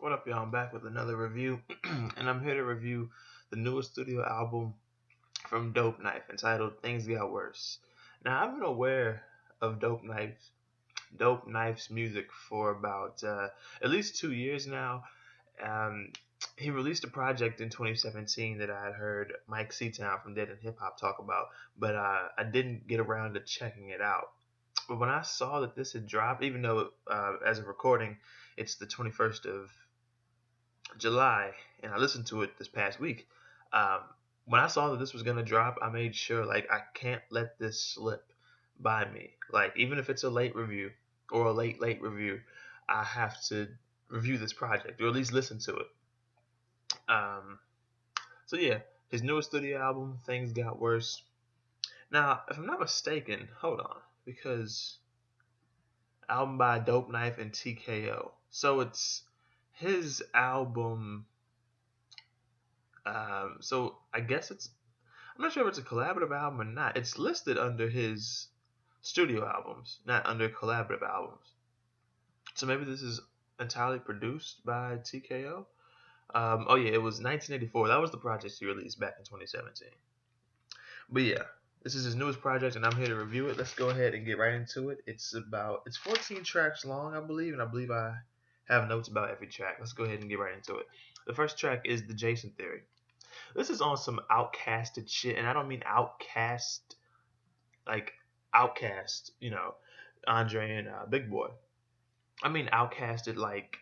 What up, y'all? I'm back with another review, and I'm here to review the newest studio album from Dope Knife entitled Things Got Worse. Now, I've been aware of Dope Knife's music for about at least 2 years now. Um, he released a project in 2017 that I had heard Mike Seatown from Dead and Hip Hop talk about, but I didn't get around to checking it out. But when I saw that this had dropped, even though as of recording, it's the 21st of July, and I listened to it this past week. Um, when I saw that this was gonna drop, I made sure like I can't let this slip by me. Like even if it's a late review or a late review, I have to review this project or at least listen to it. Um, so yeah, his newest studio album, Things Got Worse. Now, if I'm not mistaken, hold on, because album by Dope Knife and TKO. So it's his album. So I guess I'm not sure if it's a collaborative album or not. It's listed under his studio albums, not under collaborative albums. So maybe this is entirely produced by TKO. Oh yeah, it was 1984. That was the project he released back in 2017. But yeah, this is his newest project, and I'm here to review it. Let's go ahead and get right into it. It's 14 tracks long, I believe, and I believe I have notes about every track. Let's go ahead and get right into it. The first track is The Jason Theory. This is on some outcasted shit, and I don't mean outcast like outcast, Andre and Big Boy. I mean outcasted like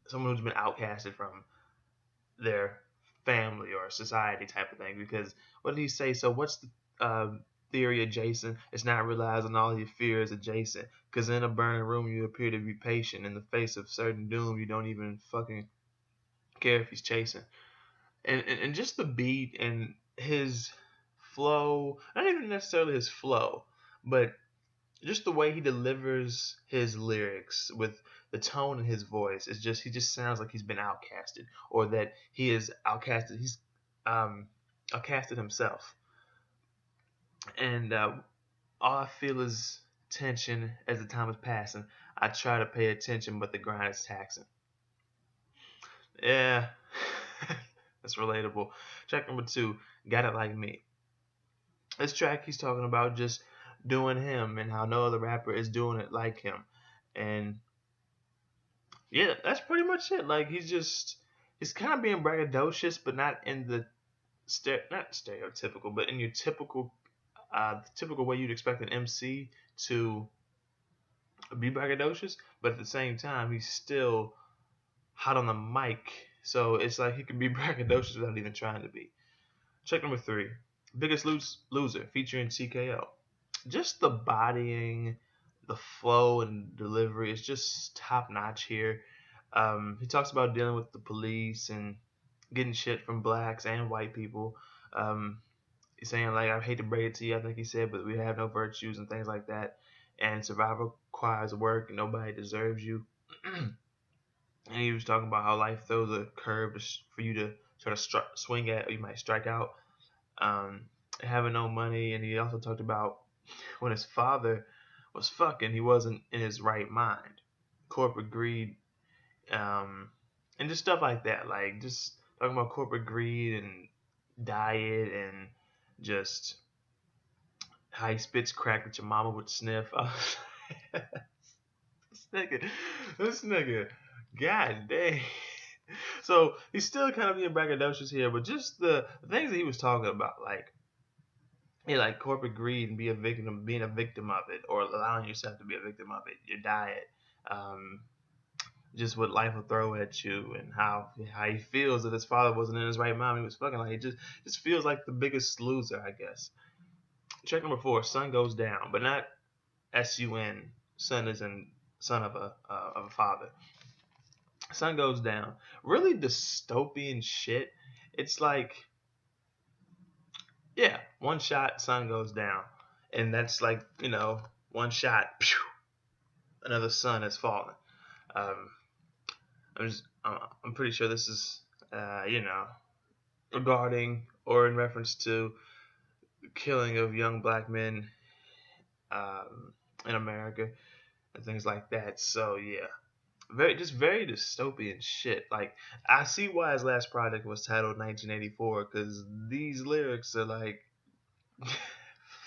someone who's been outcasted from their family or society type of thing. Because what did he say? So what's the theory of Jason? It's not realizing all your fears of Jason. Because in a burning room, you appear to be patient. In the face of certain doom, you don't even fucking care if he's chasing. And just the beat and his flow, not even necessarily his flow, but just the way he delivers his lyrics with the tone in his voice is just he just sounds like he's been outcasted or that he is outcasted. He's um, outcasted himself, and all I feel is tension as the time is passing. I try to pay attention, but the grind is taxing. Yeah, that's relatable. Track number two, Got It Like Me. This track he's talking about just doing him and how no other rapper is doing it like him. And yeah, that's pretty much it. Like he's kind of being braggadocious, but not in the not stereotypical, but in your typical way you'd expect an MC to be braggadocious. But at the same time, he's still hot on the mic, so it's like he can be braggadocious without even trying to be. Check number three, Biggest Loser featuring TKO. Just the bodying, the flow and delivery is just top notch here. He talks about dealing with the police and getting shit from blacks and white people. He's saying like, I hate to break it to you, I think he said, but we have no virtues and things like that. And survival requires work, and nobody deserves you. And he was talking about how life throws a curve for you to sort of swing at, or you might strike out. Um, Having no money, and he also talked about when his father was fucking, he wasn't in his right mind. Corporate greed, and just stuff like that. Like just talking about corporate greed and diet and just how he spits crack that your mama would sniff. Nigga, this nigga, god dang. So he's still kind of being braggadocious here, but just the things that he was talking about, like yeah, like corporate greed and being a victim of it, or allowing yourself to be a victim of it. Your diet, um, just what life will throw at you, and how he feels that his father wasn't in his right mind. He was fucking like he just feels like the biggest loser, I guess. Check number four, Sun Goes Down, but not S-U-N. Son is in son of a father. Sun Goes Down. Really dystopian shit. It's like, yeah, one shot, sun goes down. And that's like, one shot, pew, another sun has fallen. Um, I'm pretty sure this is, regarding or in reference to the killing of young black men in America and things like that. So, yeah. very dystopian shit. Like, I see why his last project was titled 1984, because these lyrics are like,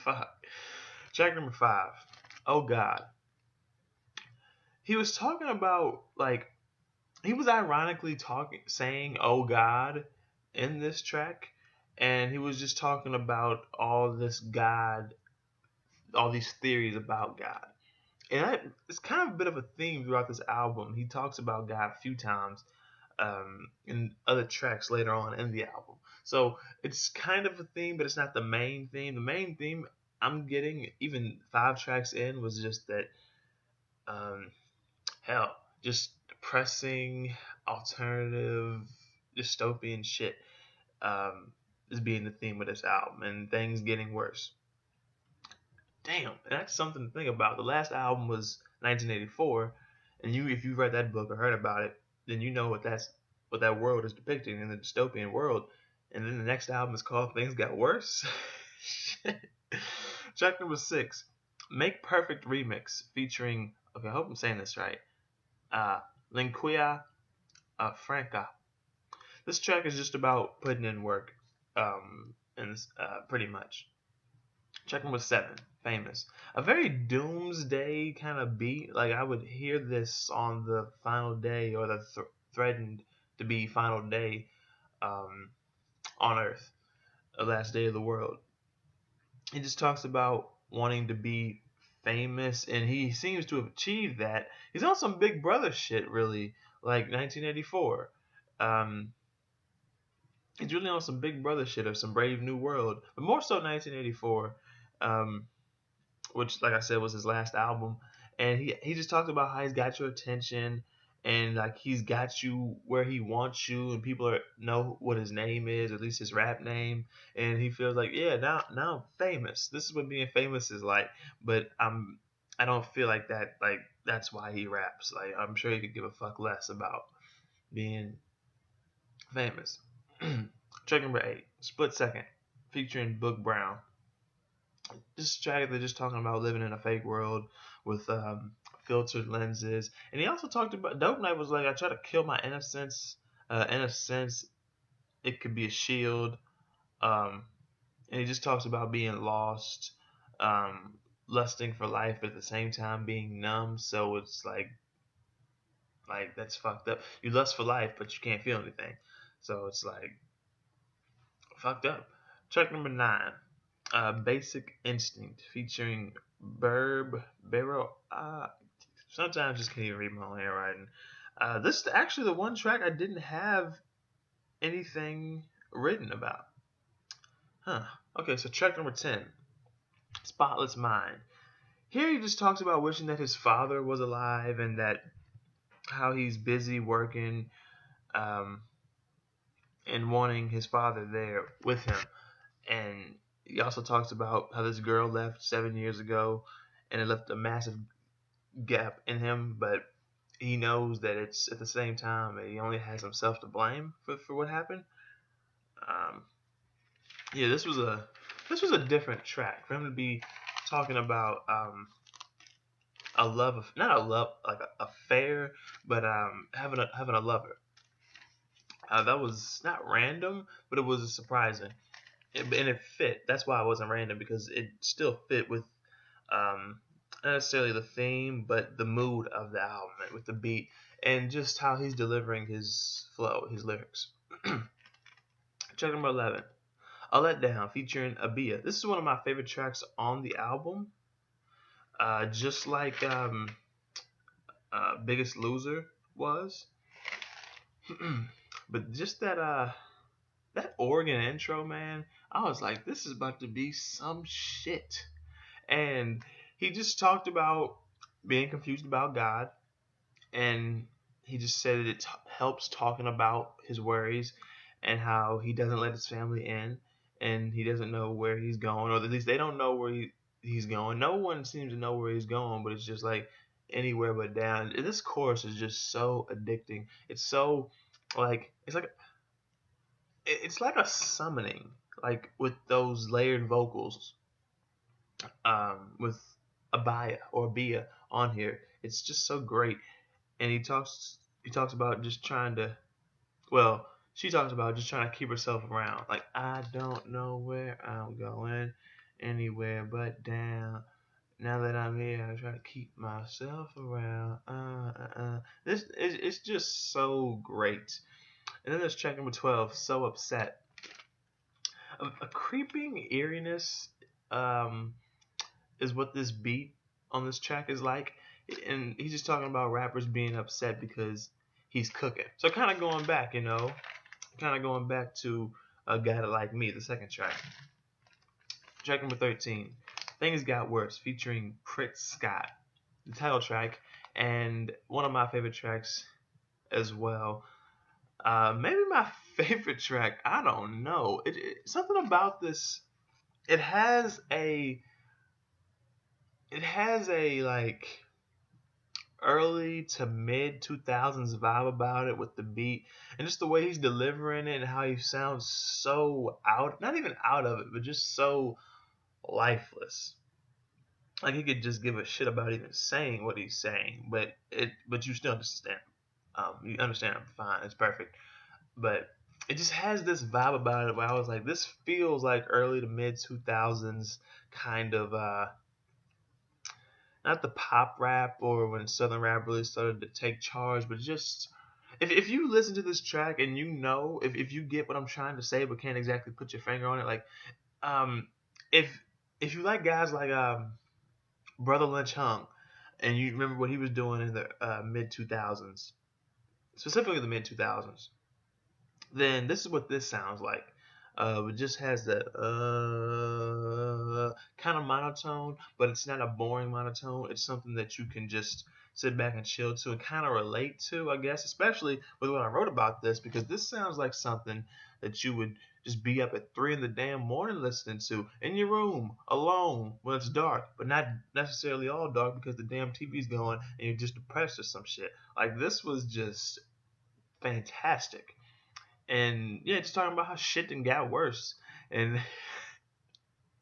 fuck. Track number 5. Oh God. He was talking about, like, he was ironically saying "Oh God" in this track, and he was just talking about all this God, all these theories about God. And it's kind of a bit of a theme throughout this album. He talks about God a few times in other tracks later on in the album. So it's kind of a theme, but it's not the main theme. The main theme I'm getting, even 5 tracks in, was just that, um, hell, just depressing, alternative, dystopian shit is being the theme of this album, and things getting worse. Damn, that's something to think about. The last album was 1984, and if you've read that book or heard about it, then you know what that world is depicting in the dystopian world. And then the next album is called "Things Got Worse." Track number 6, "Make Perfect" remix featuring. Okay, I hope I'm saying this right. Linquia Franca. This track is just about putting in work, and pretty much. Track number 7, "Famous." A very doomsday kind of beat. Like, I would hear this on the final day, or the threatened to be final day on Earth, the last day of the world. He just talks about wanting to be famous, and he seems to have achieved that. He's on some Big Brother shit, really, like 1984. He's really on some Big Brother shit, or some Brave New World, but more so 1984. Which, like I said, was his last album. And he just talked about how he's got your attention, and like he's got you where he wants you, and people know what his name is, at least his rap name. And he feels like, yeah, now I'm famous. This is what being famous is like. But I don't feel like that. Like, that's why he raps. Like, I'm sure he could give a fuck less about being famous. Track number 8, "Split Second," featuring Book Brown. This track, they're just talking about living in a fake world with filtered lenses. And he also talked about, Dope Knight was like, "I try to kill my innocence. In a sense, it could be a shield." And he just talks about being lost, lusting for life, but at the same time being numb. So it's like that's fucked up. You lust for life, but you can't feel anything. So it's like fucked up. Track number 9, "Basic Instinct," featuring Barrow. Sometimes I just can't even read my own handwriting. This is actually the one track I didn't have anything written about. Huh. Okay, so track number 10, "Spotless Mind." Here he just talks about wishing that his father was alive, and that how he's busy working, and wanting his father there with him. And he also talks about how this girl left 7 years ago, and it left a massive gap in him, but he knows that it's at the same time he only has himself to blame for what happened. Yeah, this was a different track for him to be talking about a love, not a love like a affair, but having a lover. That was not random, but it was surprising, and it fit. That's why it wasn't random, because it still fit with not necessarily the theme, but the mood of the album, with the beat and just how he's delivering his flow, his lyrics. Track number 11, "A Letdown," featuring Abia. This is one of my favorite tracks on the album. Just like Biggest Loser was. But just that organ intro, man, I was like, this is about to be some shit. And he just talked about being confused about God, and he just said that it helps talking about his worries, and how he doesn't let his family in, and he doesn't know where he's going, or at least they don't know where he's going. No one seems to know where he's going, but it's just like anywhere but down. This chorus is just so addicting. It's so like it's like a summoning, like with those layered vocals, with Abia on here. It's just so great. and he talks about just trying to, well, she talks about just trying to keep herself around. Like, I don't know where I'm going, anywhere but down. Now that I'm here, I try to keep myself around. This is it's just so great. And then there's track number 12, So Upset. A creeping eeriness um, is what this beat on this track is like. And he's just talking about rappers being upset because he's cooking. So kind of going back, kind of going back to A Guy Like Me, the second track. Track number 13, Things Got Worse, featuring Prit Scott, the title track, and one of my favorite tracks as well. Maybe my favorite track. I don't know. Something about this. It has a. It has a like early to mid 2000s vibe about it with the beat and just the way he's delivering it and how he sounds so out. Not even out of it, but just so lifeless. Like he could just give a shit about even saying what he's saying, but you still understand. You understand him fine. It's perfect. But it just has this vibe about it where I was like, this feels like early to mid 2000s kind of not the pop rap or when southern rap really started to take charge, but just if you listen to this track and if you get what I'm trying to say but can't exactly put your finger on it, like um if if you like guys like Brother Lynch Hung and you remember what he was doing in the mid 2000s, specifically the mid 2000s, then this is what this sounds like. It just has that kind of monotone, but it's not a boring monotone. It's something that you can just sit back and chill to and kind of relate to, I guess, especially with what I wrote about this, because this sounds like something that you would just be up at 3 in the damn morning listening to in your room alone when it's dark, but not necessarily all dark because the damn TV's going and you're just depressed or some shit. Like this was just fantastic. And yeah, just talking about how shit done got worse. And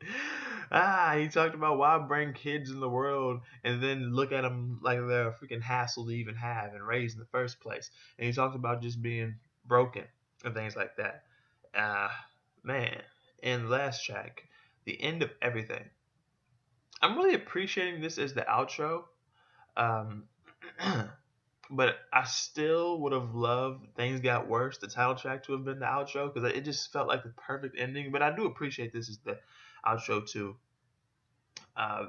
he talked about why bring kids in the world and then look at them like they're a freaking hassle to even have and raise in the first place. And he talks about just being broken and things like that. Uh, Man. And the last track, The End of Everything. I'm really appreciating this as the outro. Um, but I still would have loved Things Got Worse, the title track, to have been the outro because it just felt like the perfect ending. But I do appreciate this as the outro too.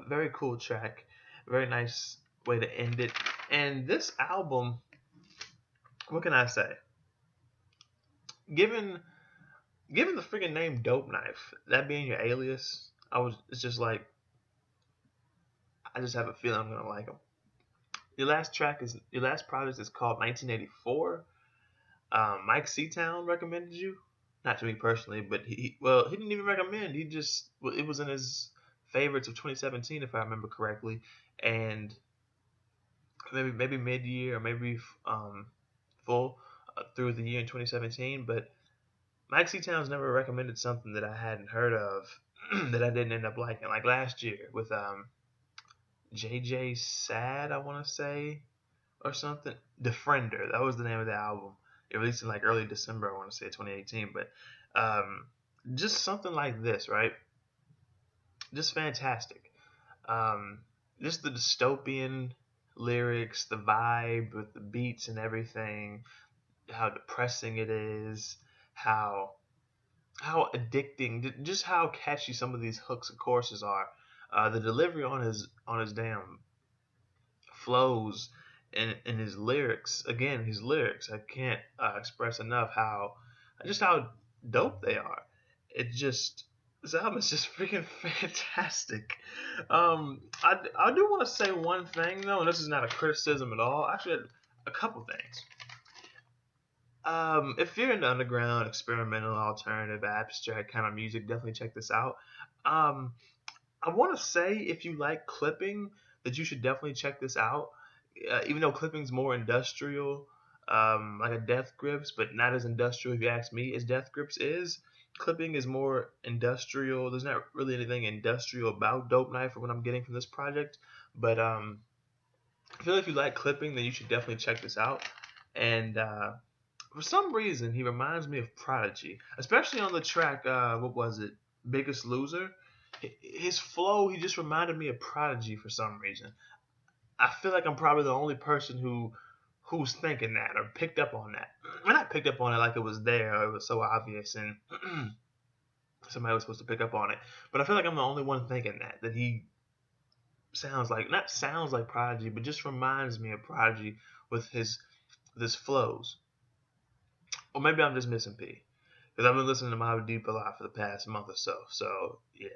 Very cool track, very nice way to end it. And this album, what can I say? Given the freaking name Dope Knife, that being your alias, it's just like I just have a feeling I'm gonna like them. Your last project is called 1984. Mike Seatown recommended you, not to me personally, but he didn't even recommend. It was in his favorites of 2017 if I remember correctly, and maybe mid year or maybe full through the year in 2017. But Mike Seatown's never recommended something that I hadn't heard of that I didn't end up liking. Like last year with JJ Sad, I want to say, or something. Defender, that was the name of the album. It released in like early December, I want to say 2018. But just something like this, right? Just fantastic. Just the dystopian lyrics, the vibe with the beats and everything, how depressing it is, how addicting, just how catchy some of these hooks and choruses are. The delivery on his damn flows and his lyrics. Again, his lyrics. I can't express enough how dope they are. This album is just freaking fantastic. I do want to say one thing though, and this is not a criticism at all. Actually, a couple things. If you're into underground, experimental, alternative, abstract kind of music, definitely check this out. I want to say if you like clipping, that you should definitely check this out. Even though clipping's more industrial, like a Death Grips, but not as industrial if you ask me as Death Grips is. Clipping is more industrial. There's not really anything industrial about Dope Knife or what I'm getting from this project, but I feel like if you like clipping, then you should definitely check this out. And for some reason, he reminds me of Prodigy, especially on the track. What was it? Biggest Loser. His flow, he just reminded me of Prodigy for some reason. I feel like I'm probably the only person who's thinking that or picked up on that. Well, not picked up on it like it was there or it was so obvious and somebody was supposed to pick up on it. But I feel like I'm the only one thinking that he sounds like, not sounds like Prodigy, but just reminds me of Prodigy with his flows. Or maybe I'm just missing P. Because I've been listening to Mobb Deep a lot for the past month or so. So yeah.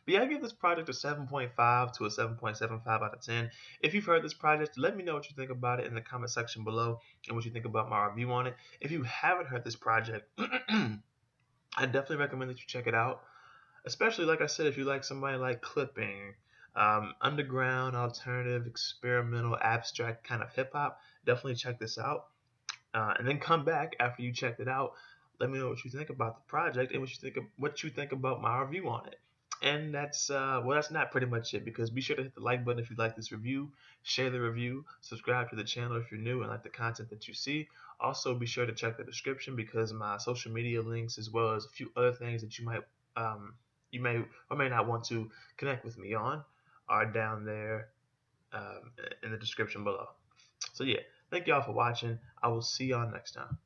But yeah, I give this project a 7.5 to a 7.75 out of 10. If you've heard this project, let me know what you think about it in the comment section below and what you think about my review on it. If you haven't heard this project, I definitely recommend that you check it out. Especially, like I said, if you like somebody like clipping, underground, alternative, experimental, abstract kind of hip hop, definitely check this out. And then come back after you checked it out. Let me know what you think about the project and what you think about my review on it. And that's not pretty much it, because be sure to hit the like button if you like this review, share the review, subscribe to the channel if you're new and like the content that you see. Also, be sure to check the description because my social media links, as well as a few other things that you may or may not want to connect with me on, are down there in the description below. So yeah, thank y'all for watching. I will see y'all next time.